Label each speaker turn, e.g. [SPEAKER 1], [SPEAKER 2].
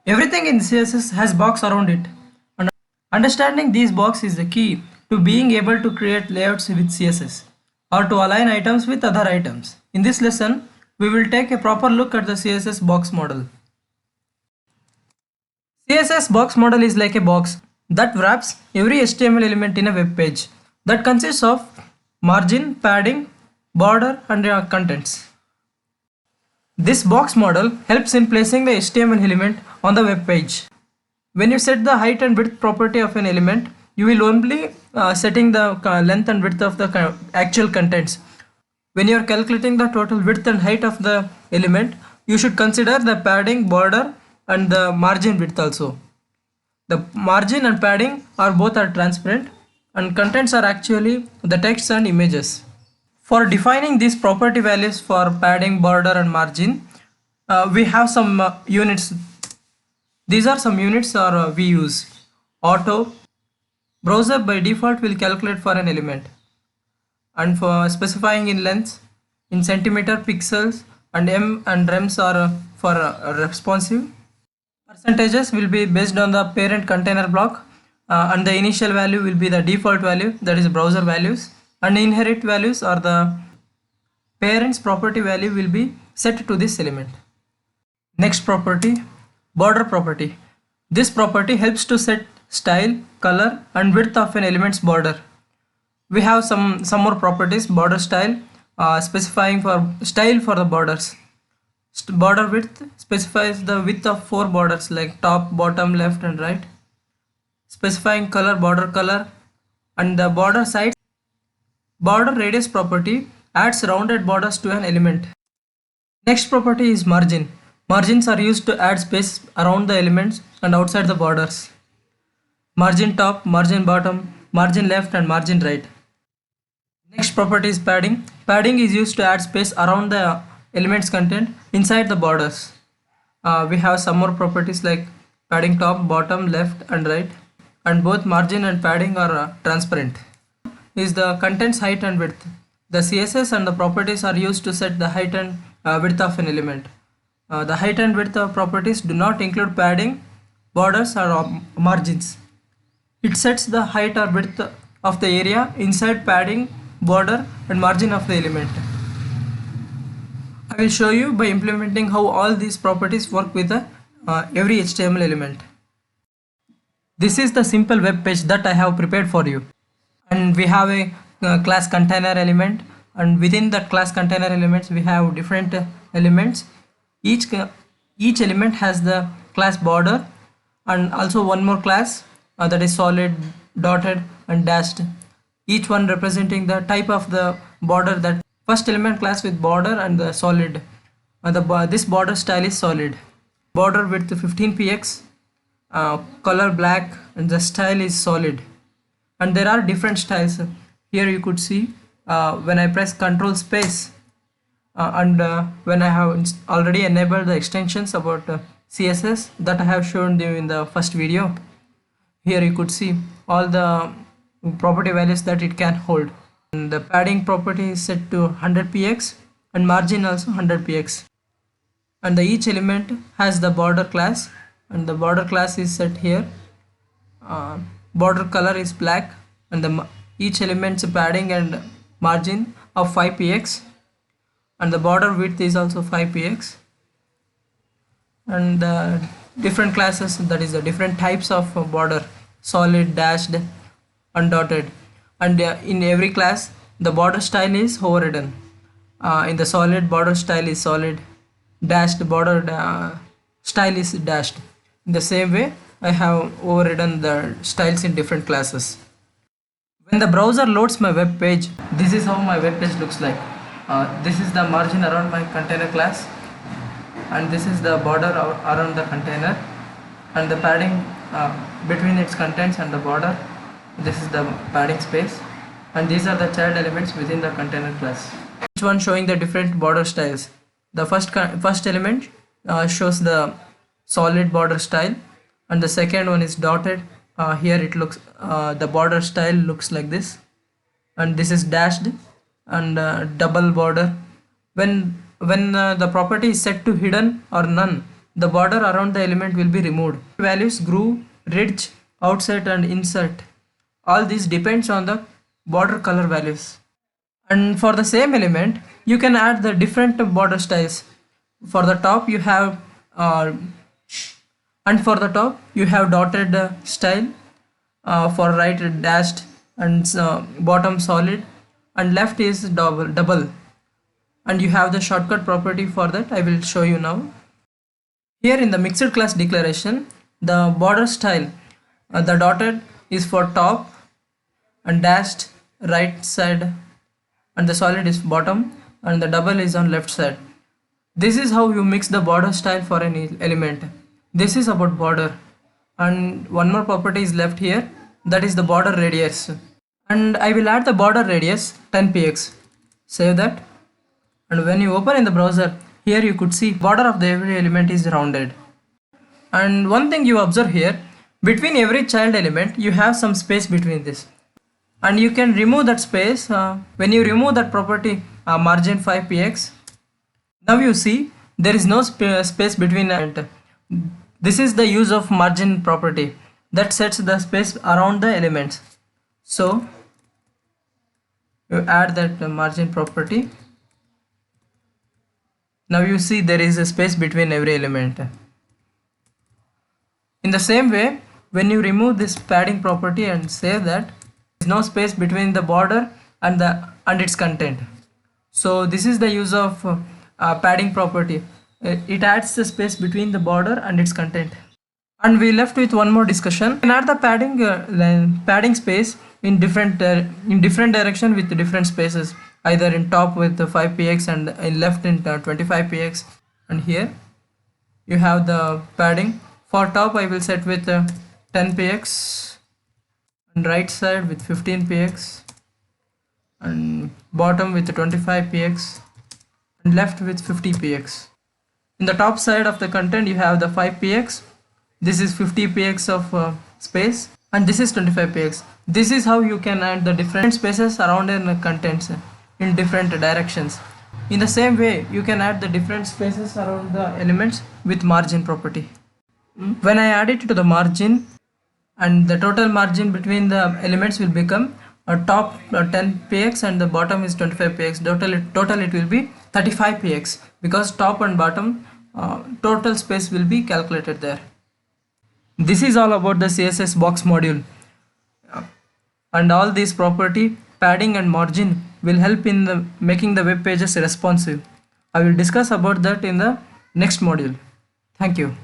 [SPEAKER 1] Everything in CSS has box around it, and understanding these boxes is the key to being able to create layouts with CSS or to align items with other items. In this lesson, we will take a proper look at the CSS box model. CSS box model is like a box that wraps every HTML element in a web page that consists of margin, padding, border, and contents. This box model helps in placing the HTML element on the web page. When you set the height and width property of an element, you will only setting the length and width of the actual contents. When you are calculating the total width and height of the element, you should consider the padding, border, and the margin width also. The margin and padding are both are transparent, and contents are actually the text and images. For defining these property values for padding, border, and margin, we have some units. These are some units we use. Auto browser by default will calculate for an element, and for specifying in length in centimeter, pixels, and m and rems are for responsive. Percentages will be based on the parent container block, and the initial value will be the default value, that is browser values, and inherit values or the parent's property value will be set to this element. Next property, border property. This property helps to set style, color, and width of an element's border. We have some more properties. Border style, specifying for style for the borders. Border width specifies the width of 4 borders like top, bottom, left, and right. Specifying color, border color, and the border size. Border radius property adds rounded borders to an element. Next property is margin. Margins are used to add space around the elements and outside the borders. Margin top, margin bottom, margin left, and margin right. Next property is padding. Padding is used to add space around the element's content inside the borders. We have some more properties like padding top, bottom, left, and right, and both margin and padding are transparent. Is the content's height and width. The CSS and the properties are used to set the height and width of an element. The height and width of properties do not include padding, borders, or margins. It sets the height or width of the area inside padding, border, and margin of the element. I will show you by implementing how all these properties work with every HTML element. This is the simple web page that I have prepared for you. And we have a class container element, and within that class container elements we have different elements. Each element has the class border and also one more class that is solid, dotted, and dashed, each one representing the type of the border. That first element class with border and the solid, this border style is solid, border width 15 px, color black, and the style is solid. And there are different styles. Here you could see when I press Control space and when I have already enabled the extensions about CSS that I have shown you in the first video. Here you could see all the property values that it can hold. And the padding property is set to 100 px and margin also 100 px. And each element has the border class, and the border class is set here. Border color is black, and each element's padding and margin of 5 px, and the border width is also 5 px. And the different classes, that is the different types of border: solid, dashed, and dotted. And in every class the border style is overridden. In the solid, border style is solid, dashed border style is dashed. In the same way I have overridden the styles in different classes. When the browser loads my web page, this is how my web page looks like. This is the margin around my container class, and this is the border around the container, and the padding between its contents and the border. This is the padding space, and these are the child elements within the container class. Each one showing the different border styles. The first element shows the solid border style, and the second one is dotted. Here it looks the border style looks like this, and this is dashed and double border. When the property is set to hidden or none, the border around the element will be removed. Values groove, ridge, outside and insert. All this depends on the border color values. And for the same element, you can add the different border styles. For the top you have dotted style, for right dashed, and bottom solid, and left is double, and you have the shortcut property for that. I will show you now. Here in the mixed class declaration, the border style, the dotted is for top and dashed right side, and the solid is bottom, and the double is on left side. This is how you mix the border style for an element. This is about border. And one more property is left here, that is the border radius. And I will add the border radius 10px. Save that. And when you open in the browser, here you could see border of the every element is rounded. And one thing you observe here, between every child element you have some space between this, and you can remove that space when you remove that property margin 5px. Now you see there is no space between it. This is the use of margin property that sets the space around the elements. So you add that margin property. Now you see there is a space between every element. In the same way, when you remove this padding property and save that, there is no space between the border and its content. So this is the use of padding property. It adds the space between the border and its content. And we left with one more discussion. You can add the padding space in different direction with different spaces, either in top with 5px and in left in 25px. And here you have the padding. For top I will set with 10px, and right side with 15px, and bottom with 25px, and left with 50px. In the top side of the content you have the 5px. This is 50px of space, and this is 25px. This is how you can add the different spaces around in the contents in different directions. In the same way, you can add the different spaces around the elements with margin property. When I add it to the margin, and the total margin between the elements will become a top 10px and the bottom is 25px. Total it will be 35px, because top and bottom total space will be calculated there. This is all about the CSS box module, and all these property, padding and margin, will help in making the web pages responsive. I will discuss about that in the next module. Thank you.